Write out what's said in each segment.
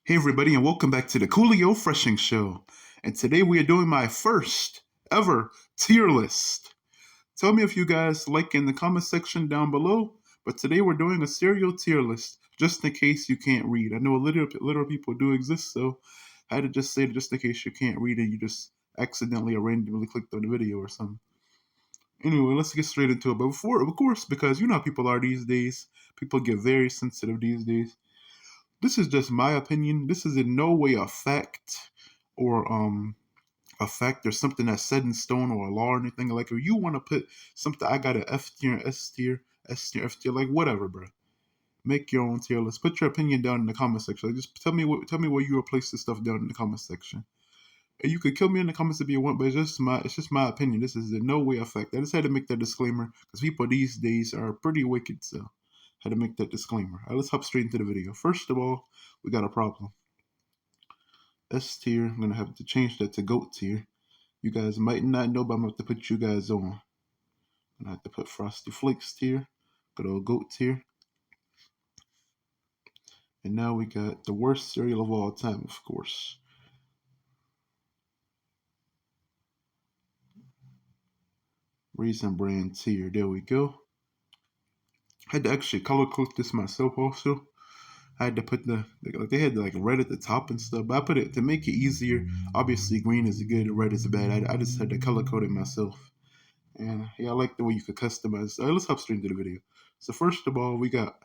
Hey everybody, and welcome back to the Coolio Freshing Show. And today we are doing my first ever tier list. Tell me if you guys like in the comment section down below. But today we're doing a cereal tier list, just in case you can't read. I know a little people do exist, so I had to just say it just in case you can't read and you just accidentally or randomly clicked on the video or something. Anyway, let's get straight into it. But before, of course, because you know how people are these days, people get very sensitive these days. This is just my opinion. This is in no way a fact or or something that's set in stone or a law or anything. Like if you want to put something, I got an F tier, S tier, S tier, F tier, like whatever, bro. Make your own tier list. Put your opinion down in the comment section. Like just tell me where you replace this stuff down in the comment section. And you could kill me in the comments if you want, but it's just my opinion. This is in no way a fact. I just had to make that disclaimer because people these days are pretty wicked, so had to make that disclaimer. All right, let's hop straight into the video. First of all, we got a problem. S tier, I'm gonna have to change that to GOAT tier. You guys might not know, but I'm gonna have to put you guys on. I'm gonna have to put Frosty Flakes tier, good old GOAT tier. And now we got the worst cereal of all time, of course. Raisin Bran tier, there we go. I had to actually color code this myself also. I had to put like they had like red at the top and stuff, but I put it to make it easier. Obviously, green is good, red is bad. I just had to color code it myself, and yeah, I like the way you could customize. All right, let's hop straight into the video. So first of all, we got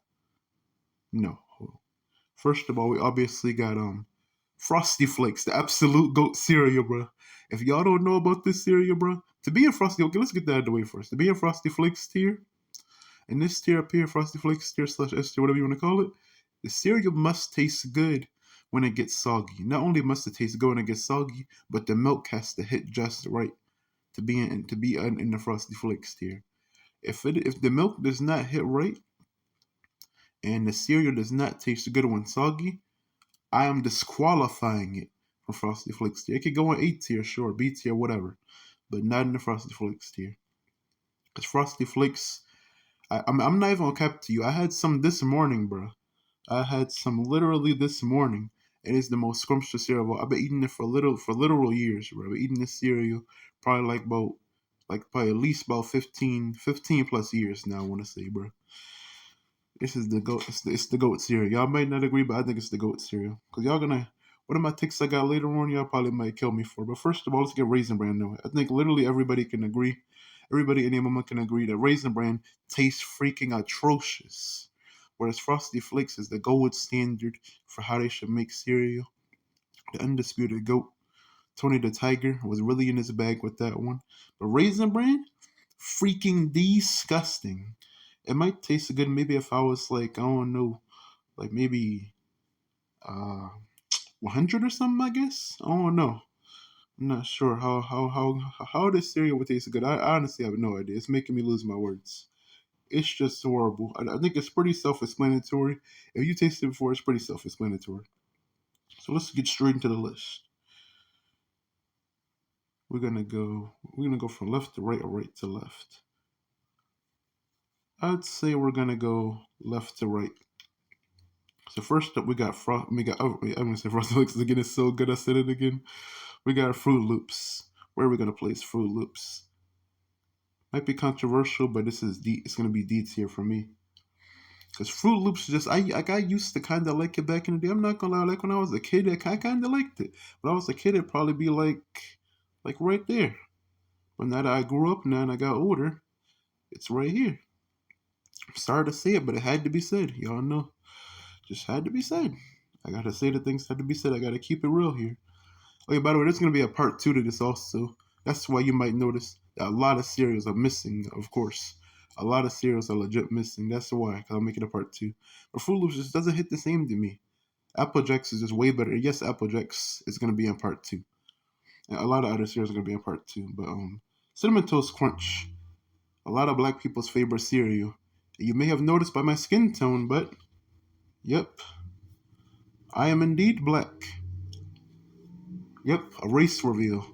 no. First of all, we obviously got Frosty Flakes, the absolute goat cereal, bro. If y'all don't know about this cereal, bro, to be in Frosty, okay, let's get that out of the way first. To be in Frosty Flakes tier, and this tier up here, Frosty Flakes tier slash S tier, whatever you want to call it, the cereal must taste good when it gets soggy. Not only must it taste good when it gets soggy, but the milk has to hit just right to be in the Frosty Flakes tier. If the milk does not hit right and the cereal does not taste good when soggy, I am disqualifying it from Frosty Flakes tier. It could go in A tier, sure, B tier, whatever, but not in the Frosty Flakes tier. Because Frosty Flakes, I'm not even gonna cap to you. I had some this morning, bro. I had some literally this morning. It is the most scrumptious cereal. I've been eating it for literal years, bro. I've been eating this cereal probably probably at least about 15 plus years now. I want to say, bro. This is the goat. It's the goat cereal. Y'all might not agree, but I think it's the goat cereal. Cause y'all gonna one of my takes I got later on, y'all probably might kill me for. But first of all, let's get Raisin Bran though. I think literally everybody can agree. Everybody in the moment can agree that Raisin Bran tastes freaking atrocious. Whereas Frosty Flakes is the gold standard for how they should make cereal. The undisputed GOAT, Tony the Tiger, was really in his bag with that one. But Raisin Bran, freaking disgusting. It might taste good maybe if I was like, I don't know, like maybe uh 100 or something, I guess. I don't know. I'm not sure how this cereal would taste good. I honestly have no idea. It's making me lose my words. It's just horrible. I think it's pretty self-explanatory. If you tasted it before, it's pretty self-explanatory. So let's get straight into the list. We're gonna go from left to right or right to left. I'd say we're gonna go left to right. So first up, I'm gonna say Frosted Flakes again. It's so good. I said it again. We got Fruit Loops. Where are we gonna place Fruit Loops? Might be controversial, but this is D. It's gonna be D tier for me. Cause Fruit Loops just I got used to kind of like it back in the day. I'm not gonna lie, like when I was a kid, I kind of liked it. When I was a kid, it'd probably be like right there. But now that I grew up now and I got older, it's right here. I'm sorry to say it, but it had to be said. Y'all know, just had to be said. I gotta say the things that had to be said. I gotta keep it real here. Okay, by the way, there's gonna be a part two to this also. That's why you might notice that a lot of cereals are missing, of course. A lot of cereals are legit missing. That's why, because I'm making a part two. But Fruit Loops just doesn't hit the same to me. Apple Jacks is just way better. Yes, Apple Jacks is gonna be in part two. And a lot of other cereals are gonna be in part two. But Cinnamon Toast Crunch, a lot of black people's favorite cereal. You may have noticed by my skin tone, but yep, I am indeed black. Yep, a race reveal.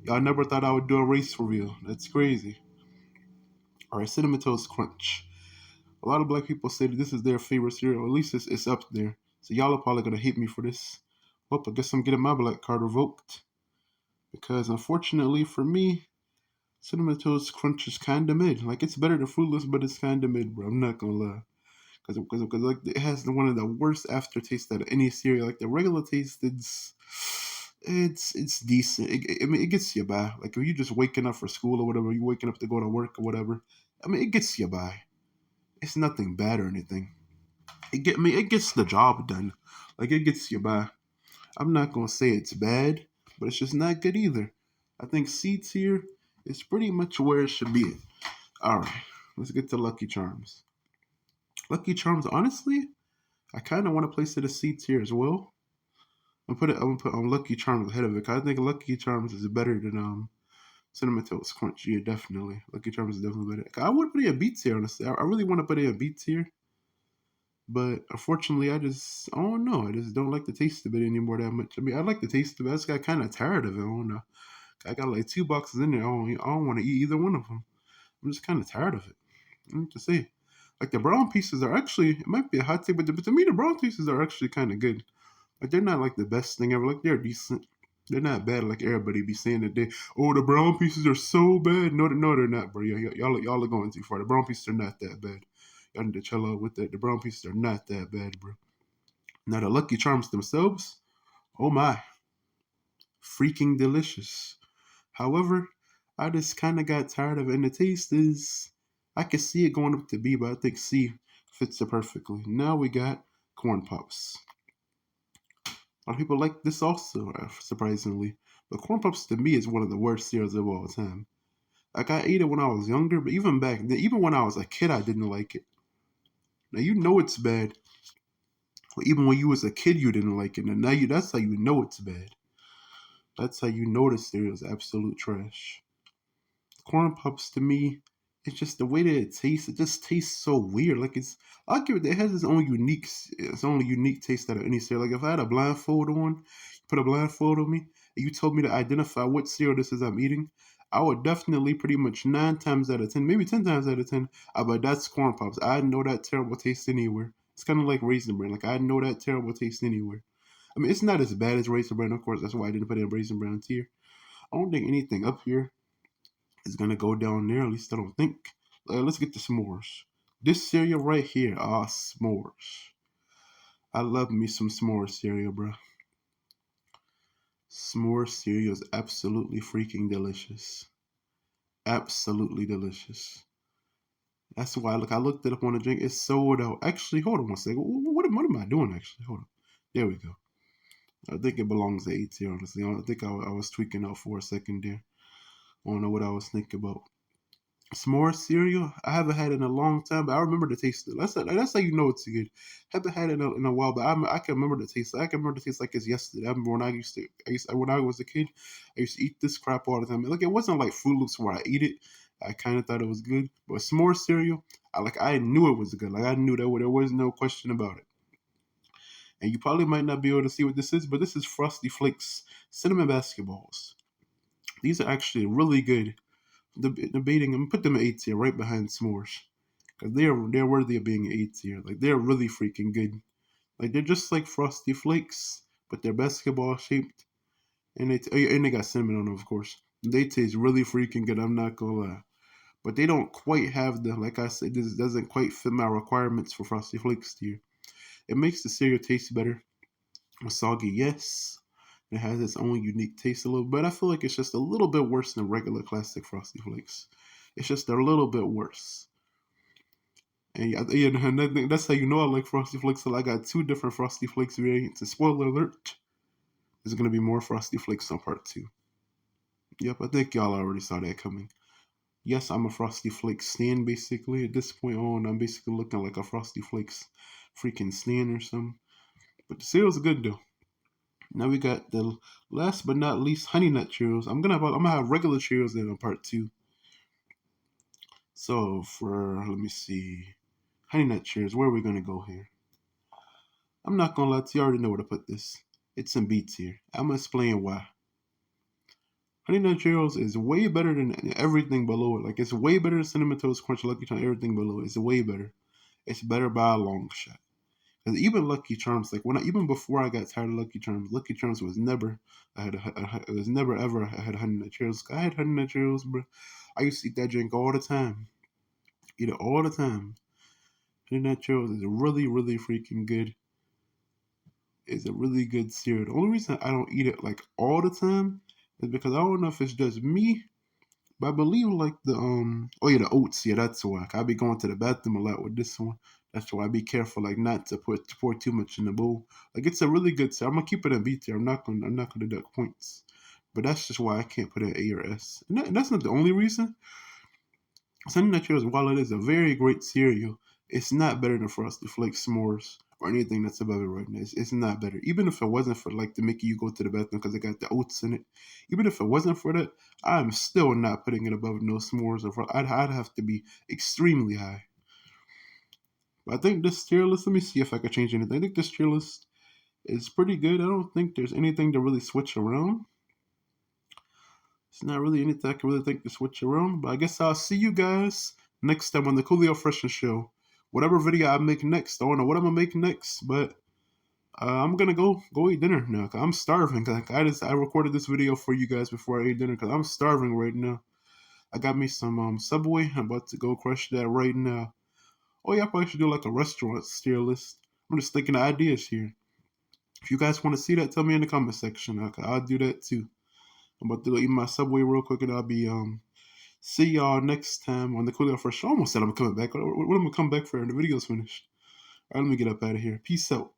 Y'all never thought I would do a race reveal. That's crazy. Alright, Cinnamon Toast Crunch. A lot of black people say that this is their favorite cereal. At least it's up there. So y'all are probably gonna hate me for this. Well, I guess I'm getting my black card revoked because unfortunately for me, Cinnamon Toast Crunch is kind of mid. Like it's better than Fruitless, but it's kind of mid, bro. I'm not gonna lie. Because like it has one of the worst aftertaste out of any cereal. Like the regular taste, it's decent. I mean, it gets you by. Like if you just waking up for school or whatever, you waking up to go to work or whatever. I mean, it gets you by. It's nothing bad or anything. I mean, it gets the job done. Like it gets you by. I'm not gonna say it's bad, but it's just not good either. I think C tier is pretty much where it should be. All right, let's get to Lucky Charms. Lucky Charms, honestly, I kind of want to place it as C tier as well. I'm gonna put Lucky Charms ahead of it. 'Cause I think Lucky Charms is better than Cinnamon Toast Crunch. Yeah, definitely. Lucky Charms is definitely better. I would put it a B tier honestly. I really want to put it a B tier, but unfortunately, I don't know. I just don't like the taste of it anymore that much. I mean, I like the taste of it. I just got kind of tired of it. I don't know. I got like 2 boxes in there. I don't want to eat either one of them. I'm just kind of tired of it. I have to say. Like the brown pieces are actually, it might be a hot take, but to me, the brown pieces are actually kind of good. Like they're not like the best thing ever. Like they're decent. They're not bad like everybody be saying that the brown pieces are so bad. No, they're not, bro. Y'all are going too far. The brown pieces are not that bad. Y'all need to chill out with that. The brown pieces are not that bad, bro. Now the Lucky Charms themselves, oh my, freaking delicious. However, I just kind of got tired of it, and the taste is, I can see it going up to B, but I think C fits it perfectly. Now we got corn pops. A lot of people like this also, surprisingly. But corn pops to me is one of the worst cereals of all time. Like I ate it when I was younger, but even back then, even when I was a kid, I didn't like it. Now you know it's bad. But even when you was a kid, you didn't like it, and now that's how you know it's bad. That's how you know the cereal is absolute trash. Corn puffs to me, it's just the way that it tastes. It just tastes so weird. Like I'll give it. It has its own unique taste out of any cereal. Like if I had a blindfold on, put a blindfold on me, and you told me to identify what cereal this is I'm eating, I would definitely pretty much 9 times out of 10, maybe 10 times out of 10, I bet that's corn pops. I know that terrible taste anywhere. It's kind of like Raisin Bran. Like I know that terrible taste anywhere. I mean, it's not as bad as Raisin Bran, of course. That's why I didn't put it in Raisin Bran tier. I don't think anything up here is gonna go down there. At least I don't think. Let's get to s'mores. This cereal right here, s'mores. I love me some s'mores cereal, bro. S'mores cereal is absolutely freaking delicious. Absolutely delicious. That's why I looked it up on the drink. It's sold out. Actually, hold on one second. What am I doing actually? Hold on. There we go. I think it belongs to A tier, honestly. I think I was tweaking out for a second there. I don't know what I was thinking about. S'more cereal, I haven't had it in a long time, but I remember the taste. That's how you know it's good. Haven't had it in a while, but I can remember the taste. I can remember the taste like it's yesterday. I remember when I was a kid, I used to eat this crap all the time. Like it wasn't like Fruit Loops where I eat it. I kind of thought it was good, but s'more cereal, I knew it was good. Like I knew there was no question about it. And you probably might not be able to see what this is, but this is Frosty Flakes cinnamon basketballs. These are actually really good. Debating them, put them in A tier right behind s'mores because they're worthy of being A tier. Like they're really freaking good. Like they're just like Frosty Flakes, but they're basketball shaped, and they got cinnamon on them, of course. They taste really freaking good. I'm not gonna lie, but they don't quite have the, like I said, this doesn't quite fit my requirements for Frosty Flakes tier. It makes the cereal taste better. Soggy, yes. It has its own unique taste a little, but I feel like it's just a little bit worse than regular classic Frosty Flakes. It's just a little bit worse. And that's how you know I like Frosty Flakes. So I got 2 different Frosty Flakes variants. And spoiler alert, there's gonna be more Frosty Flakes on part 2. Yep, I think y'all already saw that coming. Yes, I'm a Frosty Flakes stan basically. At this point on, I'm basically looking like a Frosty Flakes freaking stan or something. But the cereal's good though. Now we got the last but not least Honey Nut Cheerios. I'm gonna have regular Cheerios in on part 2. So let me see, Honey Nut Cheerios. Where are we gonna go here? I'm not gonna lie to you. I already know where to put this. It's in B tier. I'm gonna explain why. Honey Nut Cheerios is way better than everything below it. Like it's way better than Cinnamon Toast Crunch, Lucky Charm, everything below it. It's way better. It's better by a long shot. Cause even Lucky Charms, like even before I got tired of Lucky Charms was never it was never ever I had Honey Nut Cheerios. I had Honey Nut Cheerios, bro. I used to eat that drink all the time, eat it all the time. Honey Nut Cheerios is really really freaking good. It's a really good cereal. The only reason I don't eat it like all the time is because I don't know if it's just me, but I believe like the oh yeah, the oats, yeah, that's why. I be going to the bathroom a lot with this one. That's why I be careful like not to pour too much in the bowl. Like it's a really good cereal. I'm gonna keep it in B tier. I'm not gonna deduct points. But that's just why I can't put it in A or S. And that's not the only reason. Honey Nut Cheerios, while it is a very great cereal, it's not better than Frosted Flakes s'mores or anything that's above it right now. It's not better. Even if it wasn't for like to make you go to the bathroom because it got the oats in it. Even if it wasn't for that, I'm still not putting it above no s'mores. I'd have to be extremely high. But I think this tier list. Let me see if I could change anything. I think this tier list is pretty good. I don't think there's anything to really switch around. It's not really anything I can really think to switch around, but I guess I'll see you guys next time on the Coolio Freshen Show. Whatever video I make next, I don't know what I'm gonna make next, but I'm gonna go eat dinner now. Cause I'm starving. Like I recorded this video for you guys before I ate dinner because I'm starving right now. I got me some Subway. I'm about to go crush that right now. Oh yeah, I probably should do like a restaurant tier list. I'm just thinking of ideas here. If you guys want to see that, tell me in the comment section. I'll do that too. I'm about to go eat my Subway real quick, and I'll be see y'all next time on the Coolio Fresh Show. I almost said I'm coming back. What am I gonna come back for? The video's finished. All right, let me get up out of here. Peace out.